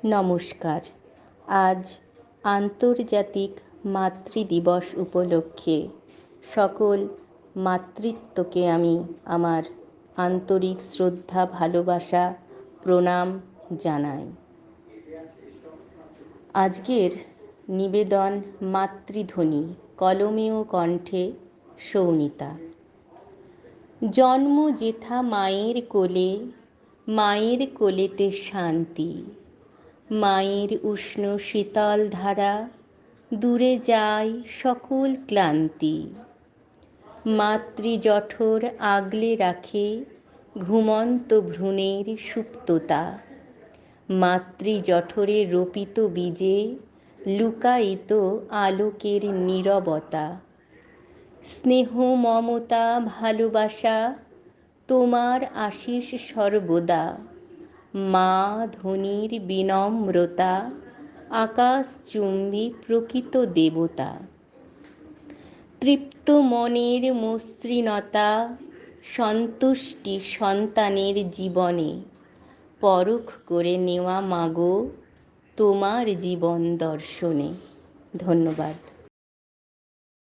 নমস্কার। আজ আন্তর্জাতিক মাতৃদিবস উপলক্ষে সকল মাতৃত্বকে আমি আমার আন্তরিক শ্রদ্ধা, ভালোবাসা, প্রণাম জানাই। আজকের নিবেদন মাতৃধ্বনি, কলমে ও কণ্ঠে সৌনিতা। জন্ম যেথা মায়ের কোলে, মায়ের কোলেতে শান্তি। মায়ের উষ্ণ শীতল ধারা, দূরে যায় সকল ক্লান্তি। মাতৃজঠর আগলে রাখে ঘুমন্ত ভ্রূণের সুপ্ততা। মাতৃজঠরে রোপিত বীজে লুকায়িত আলোকের নীরবতা। স্নেহ, মমতা, ভালোবাসা তোমার আশিস সর্বদা। মা ধ্বনির বিনম্রতা, আকাশচুম্বী প্রকৃত দেবতা। তৃপ্ত মনের মসৃণতা, সন্তুষ্টি সন্তানের জীবনে। পরখ করে নেওয়া মাগো তোমার জীবন দর্শনে। ধন্যবাদ।